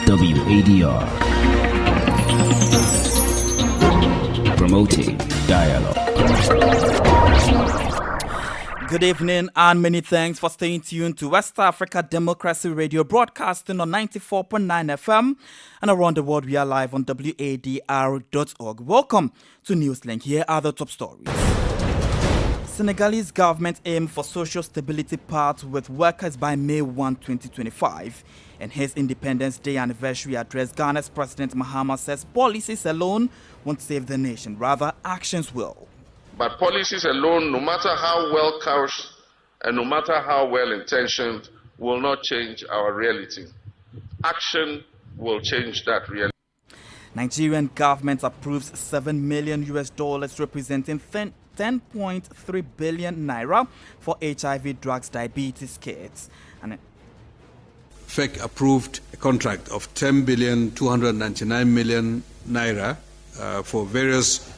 WADR. Promoting dialogue. Good evening and many thanks for staying tuned to West Africa Democracy Radio, broadcasting on 94.9 FM and around the world. We are live on wadr.org. Welcome to Newslink. Here are the top stories. Senegalese government aim for social stability pact with workers by May 1, 2025. In his Independence Day anniversary address, Ghana's President Mahama says policies alone won't save the nation, rather actions will. But policies alone, no matter how well couched and no matter how well intentioned, will not change our reality. Action will change that reality. Nigerian government approves $7 million representing 10.3 billion naira for HIV drugs diabetes kits. And FEC approved a contract of 10,299,000,000 naira for various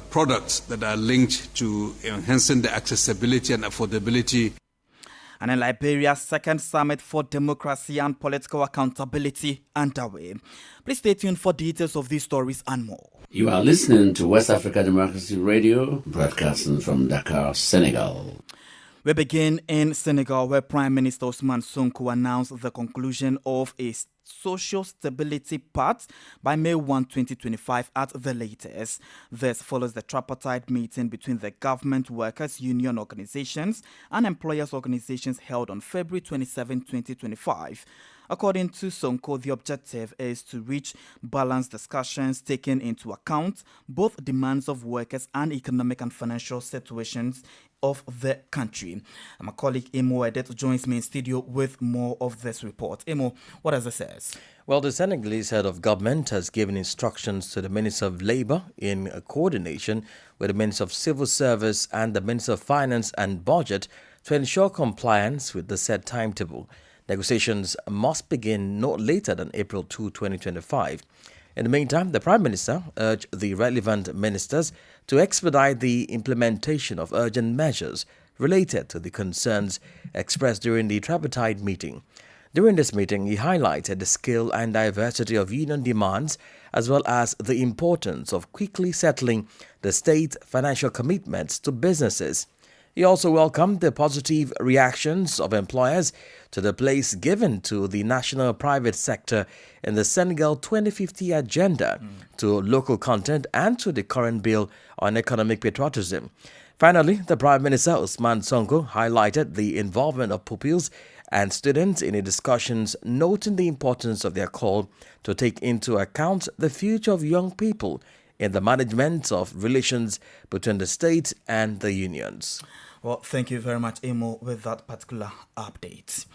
products that are linked to enhancing the accessibility and affordability. And in Liberia's second summit for democracy and political accountability underway. Please stay tuned for details of these stories and more. You are listening to West Africa Democracy Radio, broadcasting from Dakar, Senegal. We begin in Senegal, where Prime Minister Ousmane Sonko announced the conclusion of a social stability pact by May 1, 2025 at the latest. This follows the tripartite meeting between the government, workers' union organizations and employers' organizations held on February 27, 2025. According to Sonko, the objective is to reach balanced discussions taking into account both demands of workers and economic and financial situations of the country. My colleague Emo Edet joins me in studio with more of this report. Emo, what does it say? Well, the Senegalese head of government has given instructions to the Minister of Labour in coordination with the Minister of Civil Service and the Minister of Finance and Budget to ensure compliance with the set timetable. Negotiations must begin not later than April 2, 2025. In the meantime, the Prime Minister urged the relevant ministers to expedite the implementation of urgent measures related to the concerns expressed during the tripartite meeting. During this meeting, he highlighted the scale and diversity of union demands as well as the importance of quickly settling the state financial commitments to businesses. He also welcomed the positive reactions of employers to the place given to the national private sector in the Senegal 2050 agenda, to local content and to the current bill on economic patriotism. Finally, the Prime Minister Ousmane Sonko highlighted the involvement of pupils and students in the discussions, noting the importance of their call to take into account the future of young people in the management of relations between the state and the unions. Well, thank you very much, Emo, with that particular update.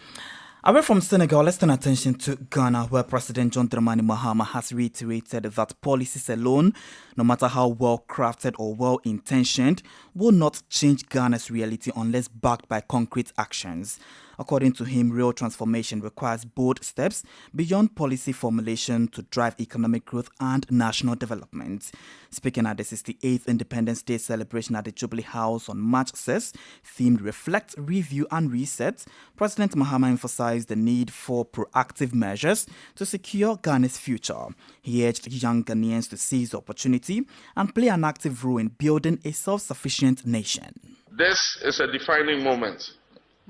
Away from Senegal, let's turn attention to Ghana, where President John Dramani Mahama has reiterated that policies alone, no matter how well-crafted or well-intentioned, will not change Ghana's reality unless backed by concrete actions. According to him, real transformation requires bold steps beyond policy formulation to drive economic growth and national development. Speaking at the 68th Independence Day celebration at the Jubilee House on March 6, themed Reflect, Review and Reset, President Mahama emphasized the need for proactive measures to secure Ghana's future. He urged young Ghanaians to seize the opportunity and play an active role in building a self-sufficient nation. This is a defining moment.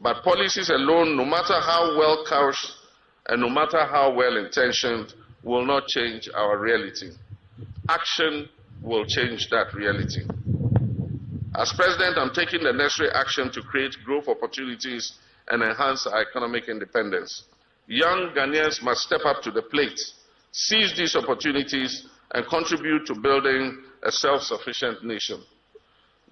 But policies alone, no matter how well couched and no matter how well intentioned, will not change our reality. Action will change that reality. As President, I'm taking the necessary action to create growth opportunities and enhance our economic independence. Young Ghanaians must step up to the plate, seize these opportunities, and contribute to building a self-sufficient nation.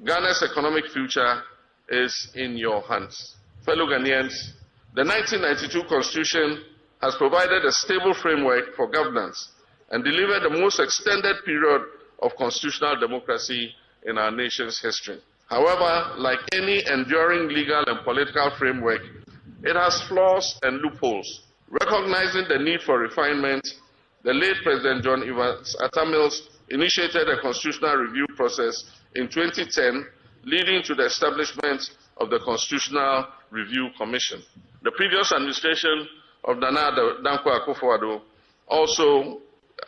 Ghana's economic future is in your hands. Fellow Ghanaians, the 1992 Constitution has provided a stable framework for governance and delivered the most extended period of constitutional democracy in our nation's history. However, like any enduring legal and political framework, it has flaws and loopholes. Recognizing the need for refinement, the late President John Evans Atta Mills initiated a constitutional review process in 2010, leading to the establishment of the Constitutional Review Commission. The previous administration of Nana Dankwa Akufo-Addo also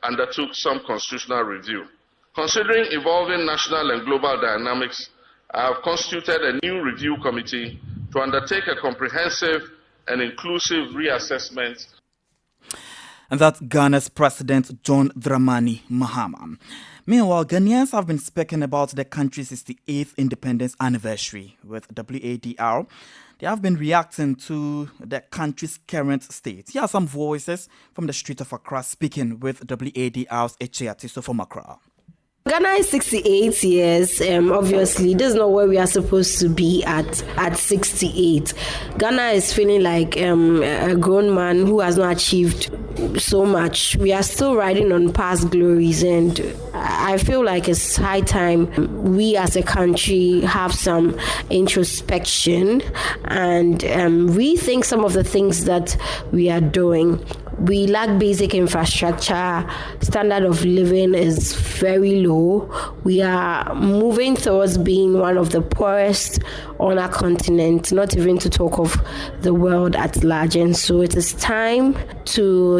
undertook some constitutional review. Considering evolving national and global dynamics, I have constituted a new review committee to undertake a comprehensive and inclusive reassessment. And that's Ghana's President John Dramani Mahama. Meanwhile, Ghanaians have been speaking about the country's 68th independence anniversary. With WADR, they have been reacting to the country's current state. Here are some voices from the street of Accra speaking with WADR's Echiatiso from Accra. Ghana is 68 years. Obviously, this is not where we are supposed to be at 68. Ghana is feeling like a grown man who has not achieved so much. We are still riding on past glories, and I feel like it's high time we as a country have some introspection and rethink some of the things that we are doing. We lack basic infrastructure. Standard of living is very low. We are moving towards being one of the poorest on our continent, not even to talk of the world at large. And so it is time to,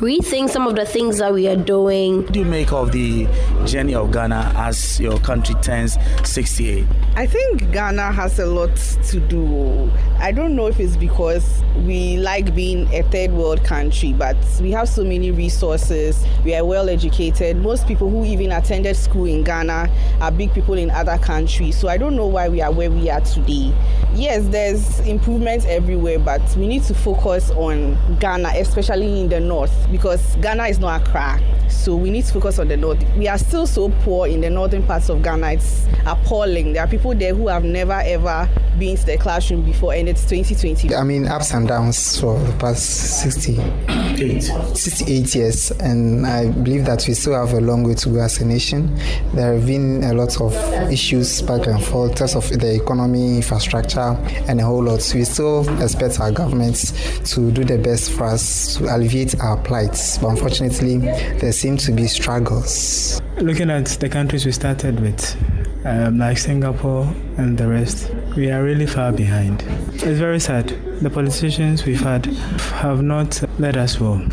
rethink some of the things that we are doing. What do you make of the journey of Ghana as your country turns 68? I think Ghana has a lot to do. I don't know if it's because we like being a third world country, but we have so many resources. We are well educated. Most people who even attended school in Ghana are big people in other countries. So I don't know why we are where we are today. Yes, there's improvements everywhere, but we need to focus on Ghana, especially in the north, because Ghana is not Accra. So we need to focus on the north. We are still so poor in the northern parts of Ghana. It's appalling. There are people there who have never ever been to the classroom before, and it's 2020. I mean, ups and downs for the past 68 years, and I believe that we still have a long way to go as a nation. There have been a lot of issues back and forth in terms of the economy, infrastructure, and a whole lot. We still expect our governments to do the best for us to alleviate our plights, but unfortunately, there seem to be struggles. Looking at the countries we started with, like Singapore and the rest, we are really far behind. It's very sad. The politicians we've had have not led us well.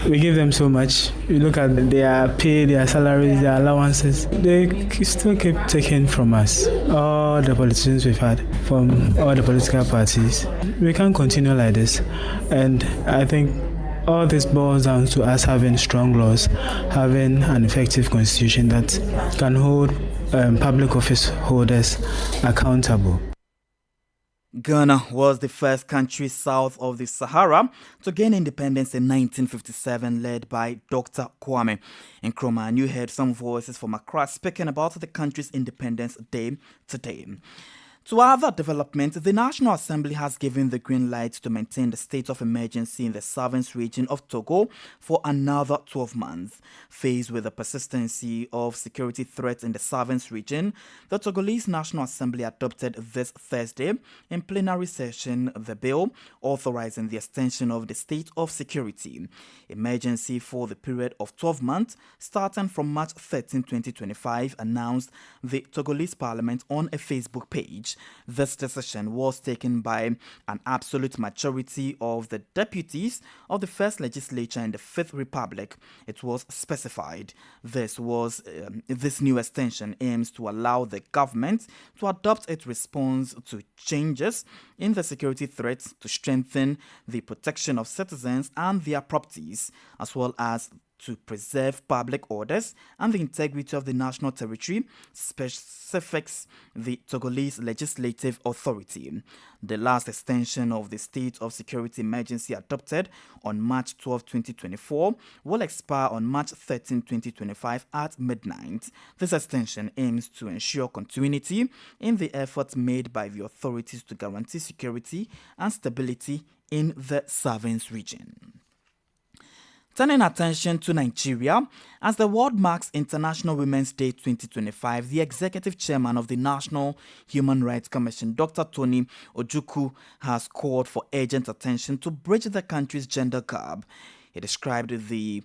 We give them so much. You look at their pay, their salaries, their allowances. They still keep taking from us. All the politicians we've had from all the political parties. We can't continue like this. And I think all this boils down to us having strong laws, having an effective constitution that can hold public office holders accountable. Ghana was the first country south of the Sahara to gain independence in 1957, led by Dr. Kwame Nkrumah. And you heard some voices from Accra speaking about the country's Independence Day today. To other developments, the National Assembly has given the green light to maintain the state of emergency in the southern region of Togo for another 12 months. Faced with the persistency of security threats in the southern region, the Togolese National Assembly adopted this Thursday in plenary session the bill authorizing the extension of the state of security emergency for the period of 12 months starting from March 13, 2025, announced the Togolese Parliament on a Facebook page. This decision was taken by an absolute majority of the deputies of the First Legislature in the Fifth Republic. It was specified. This new extension aims to allow the government to adopt its response to changes in the security threats to strengthen the protection of citizens and their properties, as well as to preserve public orders and the integrity of the national territory, specifics the Togolese Legislative Authority. The last extension of the state of security emergency adopted on March 12, 2024 will expire on March 13, 2025 at midnight. This extension aims to ensure continuity in the efforts made by the authorities to guarantee security and stability in the southern region. Turning attention to Nigeria, as the world marks International Women's Day 2025, the executive chairman of the National Human Rights Commission, Dr. Tony Ojukwu, has called for urgent attention to bridge the country's gender gap. He described the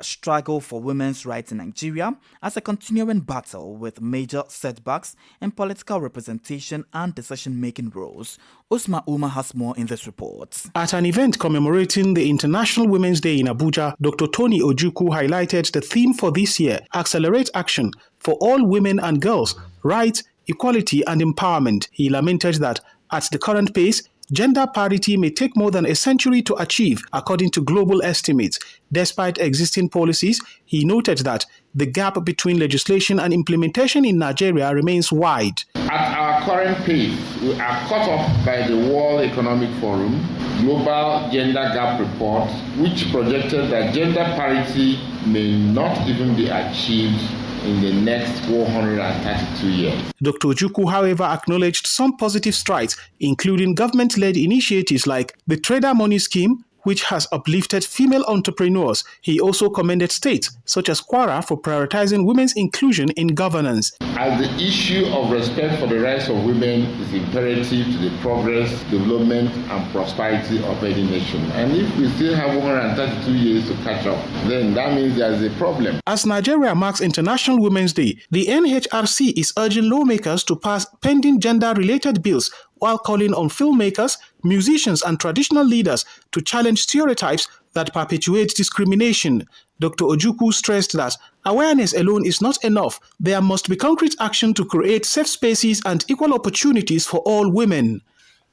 struggle for women's rights in Nigeria as a continuing battle with major setbacks in political representation and decision-making roles. Usman Umar has more in this report. At an event commemorating the International Women's Day in Abuja, Dr. Tony Ojukwu highlighted the theme for this year: Accelerate Action for All Women and Girls, Rights, Equality and Empowerment. He lamented that at the current pace, gender parity may take more than a century to achieve, according to global estimates. Despite existing policies, he noted that the gap between legislation and implementation in Nigeria remains wide. At our current pace, we are caught up by the World Economic Forum Global Gender Gap Report, which projected that gender parity may not even be achieved in the next 432 years. Dr. Ojukwu, however, acknowledged some positive strides, including government-led initiatives like the Trader Money Scheme, which has uplifted female entrepreneurs. He also commended states such as Kwara for prioritizing women's inclusion in governance. As the issue of respect for the rights of women is imperative to the progress, development, and prosperity of any nation. And if we still have 132 years to catch up, then that means there is a problem. As Nigeria marks International Women's Day, the NHRC is urging lawmakers to pass pending gender-related bills while calling on filmmakers, musicians, and traditional leaders to challenge stereotypes that perpetuate discrimination. Dr. Ojukwu stressed that awareness alone is not enough. There must be concrete action to create safe spaces and equal opportunities for all women.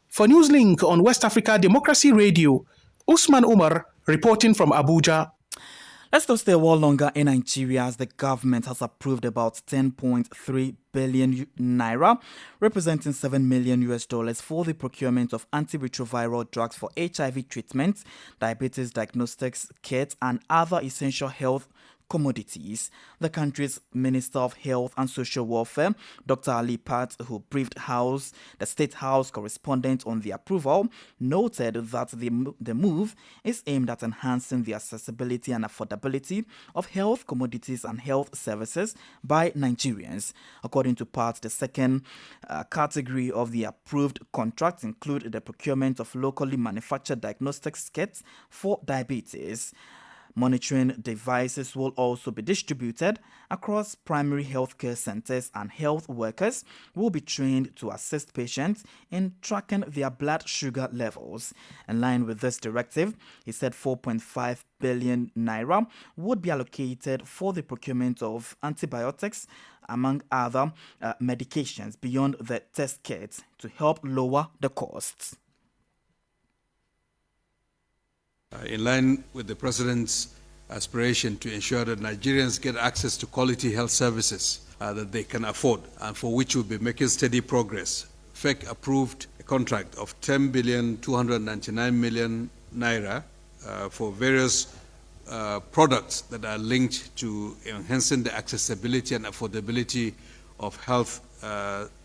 For Newslink on West Africa Democracy Radio, Usman Umar reporting from Abuja. Let's not stay a while longer in Nigeria, as the government has approved about 10.3 billion naira, representing $7 million for the procurement of antiretroviral drugs for HIV treatment, diabetes diagnostics kits, and other essential health commodities. The country's Minister of Health and Social Welfare, Dr. Ali Pat, who briefed the State House correspondent on the approval, noted that the move is aimed at enhancing the accessibility and affordability of health commodities and health services by Nigerians. According to Pat, the second category of the approved contracts include the procurement of locally manufactured diagnostics kits for diabetes. Monitoring devices will also be distributed across primary healthcare centers, and health workers will be trained to assist patients in tracking their blood sugar levels. In line with this directive, he said 4.5 billion naira would be allocated for the procurement of antibiotics, among other medications, beyond the test kits to help lower the costs. In line with the President's aspiration to ensure that Nigerians get access to quality health services that they can afford and for which we'll be making steady progress, FEC approved a contract of 10,299 million naira for various products that are linked to enhancing the accessibility and affordability of health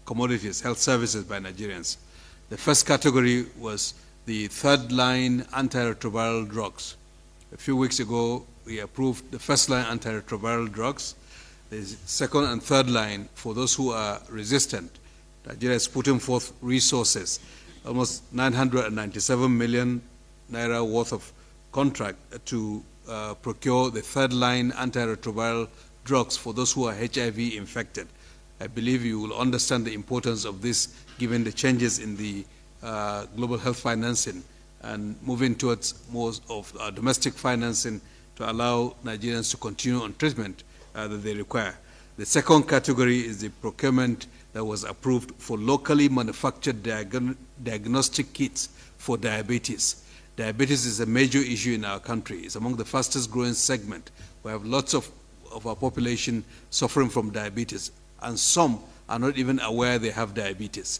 commodities, health services by Nigerians. The first category was the third-line antiretroviral drugs. A few weeks ago, we approved the first-line antiretroviral drugs. The second and third line for those who are resistant. Nigeria is putting forth resources, almost 997 million naira worth of contract to procure the third-line antiretroviral drugs for those who are HIV infected. I believe you will understand the importance of this given the changes in the global health financing and moving towards more of domestic financing to allow Nigerians to continue on treatment that they require. The second category is the procurement that was approved for locally manufactured diagnostic kits for diabetes. Diabetes is a major issue in our country. It's among the fastest growing segment. We have lots of our population suffering from diabetes, and some are not even aware they have diabetes.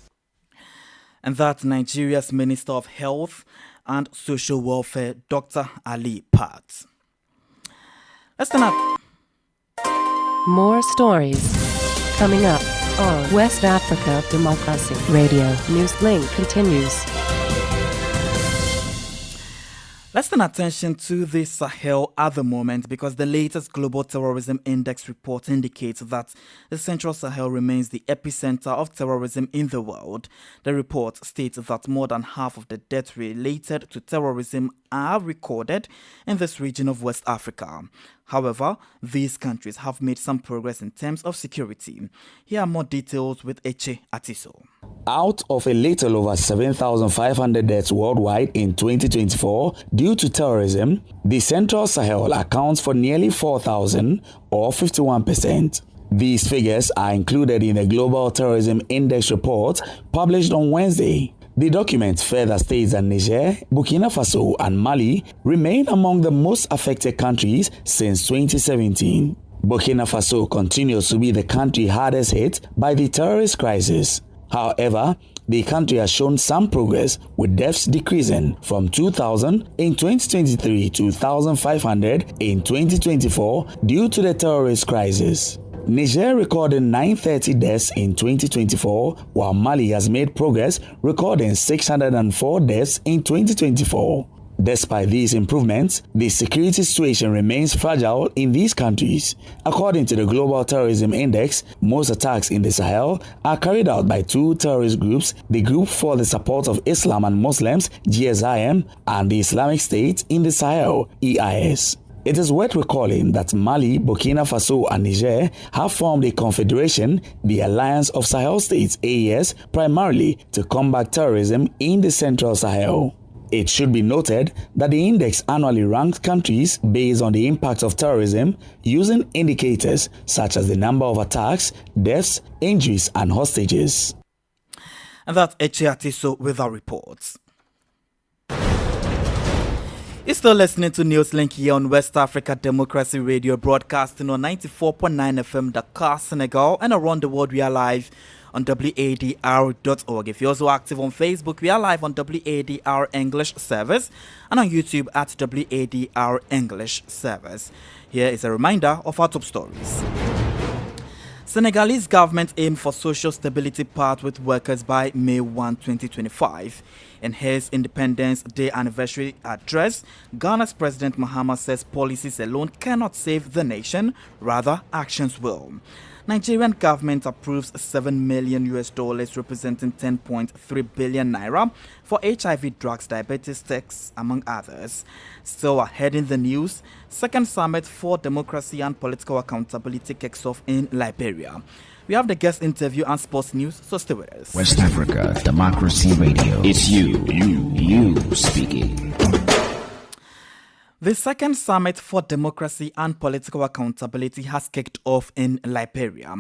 And that's Nigeria's Minister of Health and Social Welfare, Dr. Ali Pat. Let's turn up. More stories coming up on West Africa Democracy Radio. Newslink continues. Let's turn attention to the Sahel at the moment because the latest Global Terrorism Index report indicates that the Central Sahel remains the epicenter of terrorism in the world. The report states that more than half of the deaths related to terrorism are recorded in this region of West Africa. However, these countries have made some progress in terms of security. Here are more details with Eche Atiso. Out of a little over 7,500 deaths worldwide in 2024 due to terrorism, the Central Sahel accounts for nearly 4,000 or 51%. These figures are included in the Global Terrorism Index report published on Wednesday. The document further states that Niger, Burkina Faso and Mali remain among the most affected countries since 2017. Burkina Faso continues to be the country hardest hit by the terrorist crisis. However, the country has shown some progress, with deaths decreasing from 2,000 in 2023 to 1,500 in 2024 due to the terrorist crisis. Niger recorded 930 deaths in 2024, while Mali has made progress, recording 604 deaths in 2024. Despite these improvements, the security situation remains fragile in these countries. According to the Global Terrorism Index, most attacks in the Sahel are carried out by two terrorist groups, the Group for the Support of Islam and Muslims, GSIM, and the Islamic State in the Sahel, EIS. It is worth recalling that Mali, Burkina Faso and Niger have formed a confederation, the Alliance of Sahel States AES, primarily to combat terrorism in the Central Sahel. It should be noted that the index annually ranks countries based on the impact of terrorism using indicators such as the number of attacks, deaths, injuries and hostages. And that's Eche Atiso with our reports. You're still listening to Newslink here on West Africa Democracy Radio, broadcasting on 94.9 FM Dakar, Senegal, and around the world. We are live on wadr.org. If you're also active on Facebook, we are live on WADR English service and on YouTube at WADR English service. Here is a reminder of our top stories. Senegalese government aimed for social stability pact with workers by May 1, 2025. In his Independence Day anniversary address, Ghana's President Mahama says policies alone cannot save the nation, rather actions will. Nigerian government approves $7 million representing 10.3 billion naira for HIV drugs, diabetes tests, among others. Still ahead in the news, second summit for democracy and political accountability kicks off in Liberia. We have the guest interview and sports news, so stay with us. West Africa Democracy Radio. It's you speaking. The second summit for democracy and political accountability has kicked off in Liberia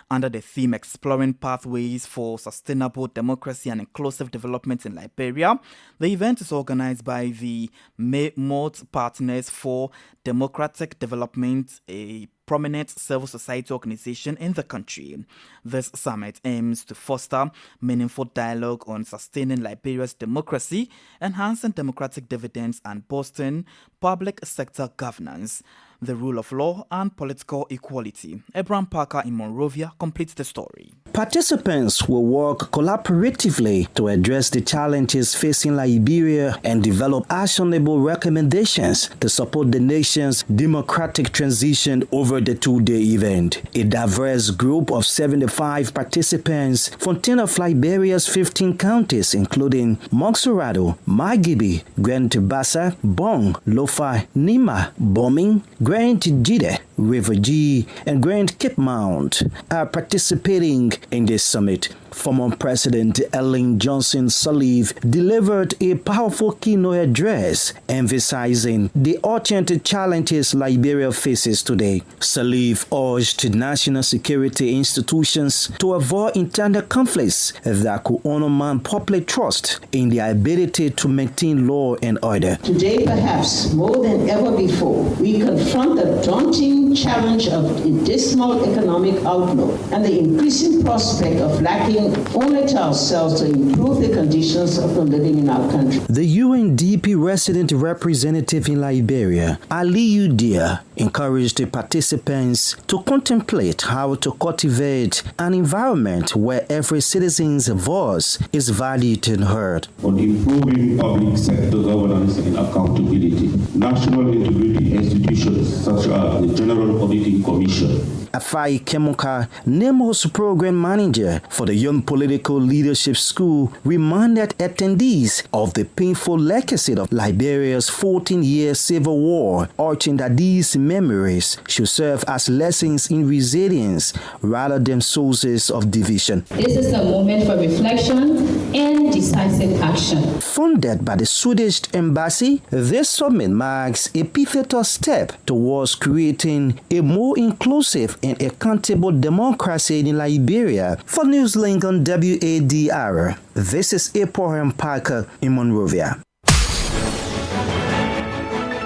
under the theme Exploring Pathways for Sustainable Democracy and Inclusive Development in Liberia. The event is organized by the Moat Partners for Democratic Development, a prominent civil society organization in the country. This summit aims to foster meaningful dialogue on sustaining Liberia's democracy, enhancing democratic dividends, and boosting public sector governance, the rule of law, and political equality. Abraham Parker in Monrovia completes the story. Participants will work collaboratively to address the challenges facing Liberia and develop actionable recommendations to support the nation's democratic transition over the two-day event. A diverse group of 75 participants from 10 of Liberia's 15 counties, including Montserrado, Magibi, Grand Bassa, Bong, Lofa, Nima, Bombing, Grand Jide, River G, and Grand Cape Mount, are participating in this summit. Former President Ellen Johnson Sirleaf delivered a powerful keynote address emphasizing the urgent challenges Liberia faces today. Sirleaf urged national security institutions to avoid internal conflicts that could undermine public trust in their ability to maintain law and order. Today, perhaps more than ever before, we confront the daunting challenge of a dismal economic outlook and the increasing problem prospect of lacking only to ourselves to improve the conditions of the living in our country. The UNDP resident representative in Liberia, Aliyu Dia, encouraged the participants to contemplate how to cultivate an environment where every citizen's voice is valued and heard. On improving public sector governance and accountability, national integrity institutions such as the General Auditing Commission. Afai Kemuka, NEMO's program manager for the Young Political Leadership School, reminded attendees of the painful legacy of Liberia's 14-year civil war, urging that these memories should serve as lessons in resilience rather than sources of division. This is a moment for reflection and decisive action. Funded by the Swedish Embassy, this summit marks a pivotal step towards creating a more inclusive and accountable democracy in Liberia. For Newslink on WADR, this is Abraham Parker in Monrovia.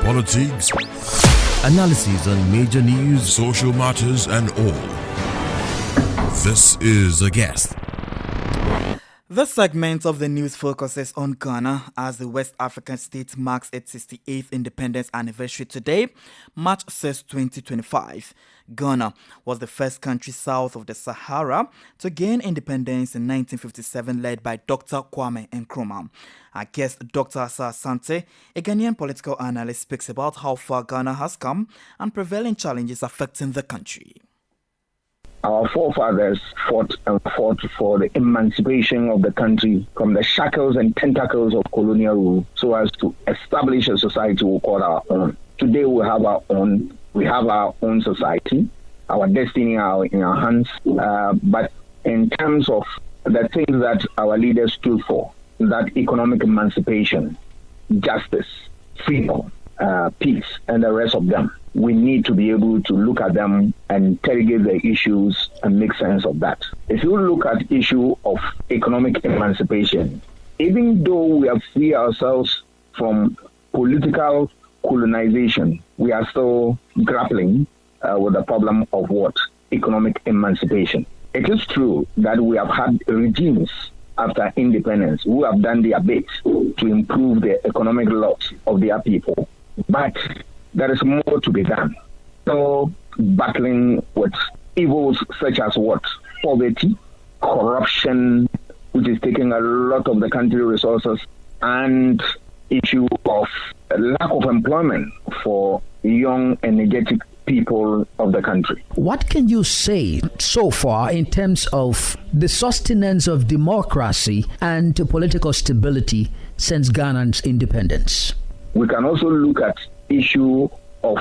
Politics, analysis on major news, social matters, and all. This is A Guest. This segment of the news focuses on Ghana as the West African state marks its 68th independence anniversary today, March 6, 2025. Ghana was the first country south of the Sahara to gain independence in 1957, led by Dr. Kwame Nkrumah. Our guest, Dr. Asa Asante, a Ghanaian political analyst, speaks about how far Ghana has come and prevailing challenges affecting the country. Our forefathers fought for the emancipation of the country from the shackles and tentacles of colonial rule so as to establish a society we call our own. Today we have our own society, our destiny in our hands, but in terms of the things that our leaders stood for, that economic emancipation, justice, freedom, peace, and the rest of them, we need to be able to look at them and interrogate the issues and make sense of that. If you look at the issue of economic emancipation, even though we have freed ourselves from political colonization, we are still grappling with the problem of what? Economic emancipation. It is true that we have had regimes after independence who have done their bit to improve the economic lot of their people, but there is more to be done. So, battling with evils such as what? Poverty, corruption, which is taking a lot of the country resources, and issue of lack of employment for young, energetic people of the country. What can you say so far in terms of the sustenance of democracy and political stability since Ghana's independence? We can also look at issue of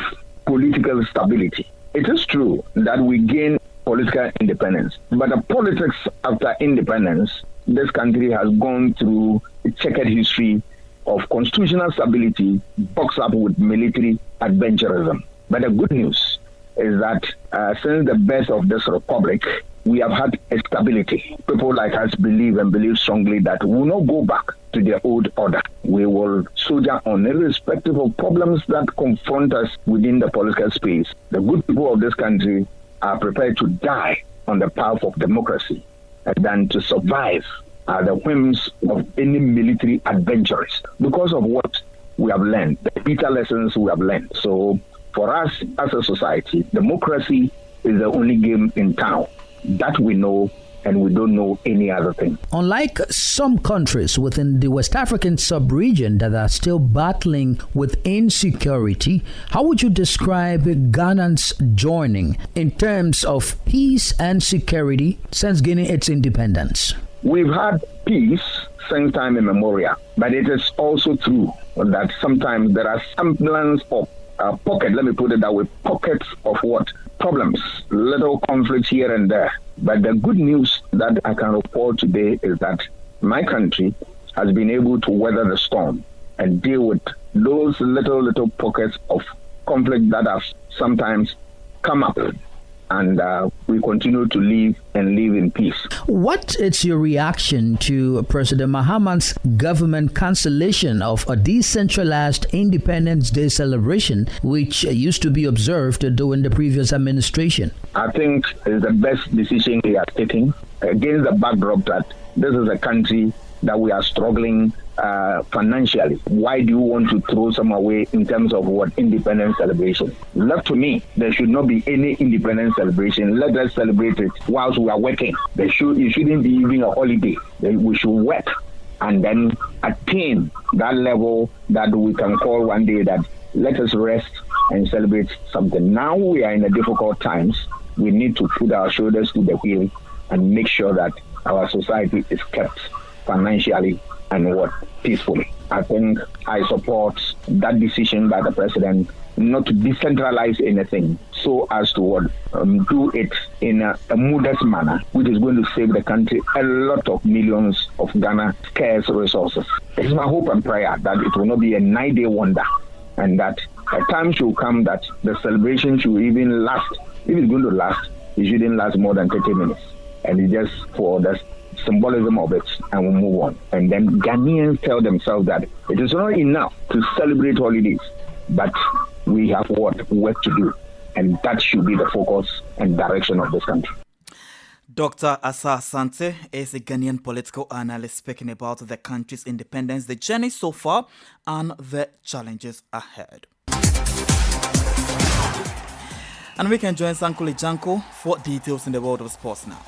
political stability. It is true that we gain political independence, but the politics after independence, this country has gone through a checkered history of constitutional stability boxed up with military adventurism. But the good news is that since the birth of this republic, we have had a stability. People like us believe strongly that we will not go back to the old order. We will soldier on irrespective of problems that confront us within the political space. The good people of this country are prepared to die on the path of democracy than to survive the whims of any military adventurist because of what we have learned, the bitter lessons we have learned. So for us as a society, democracy is the only game in town. That we know, and we don't know any other thing. Unlike some countries within the West African sub-region that are still battling with insecurity, how would you describe Ghana's joining in terms of peace and security since gaining its independence? We've had peace since time immemorial, but it is also true that sometimes there are semblance of pockets, let me put it that way, pockets of what? Problems, little conflicts here and there. But the good news that I can report today is that my country has been able to weather the storm and deal with those little pockets of conflict that have sometimes come up. And we continue to live in peace. What is your reaction to President Mahama's government cancellation of a decentralized Independence Day celebration, which used to be observed during the previous administration? I think it's the best decision he has taken. against the backdrop that this is a country that we are struggling financially. Why do you want to throw some away in terms of what independence celebration? Left to me, there should not be any independence celebration. Let us celebrate it whilst we are working. It shouldn't be even a holiday. We should work and then attain that level that we can call one day that let us rest and celebrate something. Now we are in a difficult times. We need to put our shoulders to the wheel and make sure that our society is kept financially and peacefully. I think I support that decision by the president not to decentralize anything so as to do it in a modest manner, which is going to save the country a lot of millions of Ghana scarce resources. It's my hope and prayer that it will not be a 9-day wonder and that a time should come that the celebration should even last. If it's going to last, it shouldn't last more than 30 minutes. And it's just for the symbolism of it, and we'll move on. And then Ghanaians tell themselves that it is not enough to celebrate holidays, but we have work to do. And that should be the focus and direction of this country. Dr. Asa Asante is a Ghanaian political analyst speaking about the country's independence, the journey so far, and the challenges ahead. And we can join Sankuli Janko for details in the world of sports now.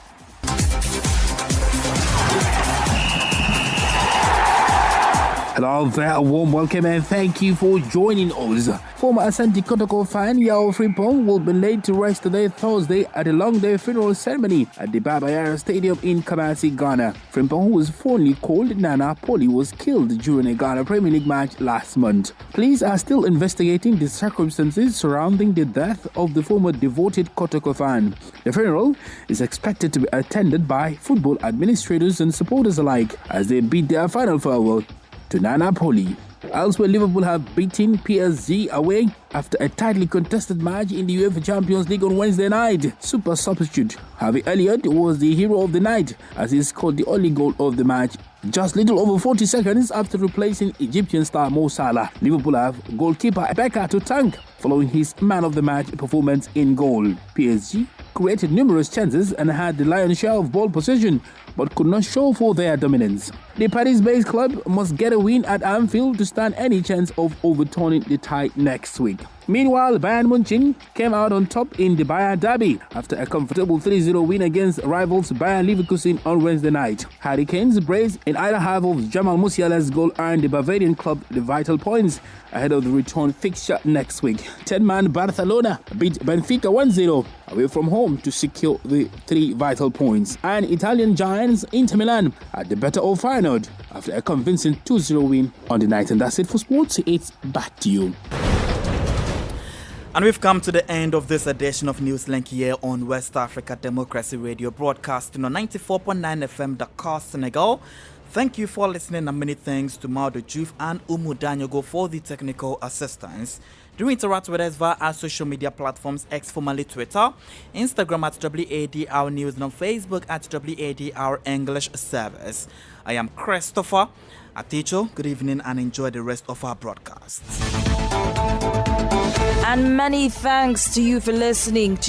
Hello there, a warm welcome and thank you for joining us. Former Asante Kotoko fan Yao Frimpong will be laid to rest today, Thursday, at a long-day funeral ceremony at the Babayara Stadium in Kumasi, Ghana. Frimpong, who was fondly called Nana Poli, was killed during a Ghana Premier League match last month. Police are still investigating the circumstances surrounding the death of the former devoted Kotoko fan. The funeral is expected to be attended by football administrators and supporters alike as they bid their final farewell to Nana Poli. Elsewhere, Liverpool have beaten PSG away after a tightly contested match in the UEFA Champions League on Wednesday night. Super substitute Harvey Elliott was the hero of the night as he scored the only goal of the match just little over 40 seconds after replacing Egyptian star Mo Salah. Liverpool have goalkeeper Becca to thank following his man of the match performance in goal. PSG created numerous chances and had the lion's share of ball possession but could not show for their dominance. The Paris-based club must get a win at Anfield to stand any chance of overturning the tie next week. Meanwhile, Bayern Munich came out on top in the Bayern Derby after a comfortable 3-0 win against rivals Bayern Leverkusen on Wednesday night. Harry Kane's brace in either half of Jamal Musiala's goal earned the Bavarian club the vital points ahead of the return fixture next week. 10-man Barcelona beat Benfica 1-0 away from home to secure the 3 vital points. And Italian giants Inter Milan had the better of Feyenoord after a convincing 2-0 win on the night. And that's it for sports. It's back to you. And we've come to the end of this edition of Newslink here on West Africa Democracy Radio, broadcasting on 94.9 FM Dakar, Senegal. Thank you for listening, and many thanks to Maudo Juf and Umu Danyogo for the technical assistance. Do interact with us via our social media platforms, X formerly Twitter, Instagram at WADR News, and on Facebook at WADR English Service. I am Christopher Aticho. Good evening and enjoy the rest of our broadcasts. And many thanks to you for listening to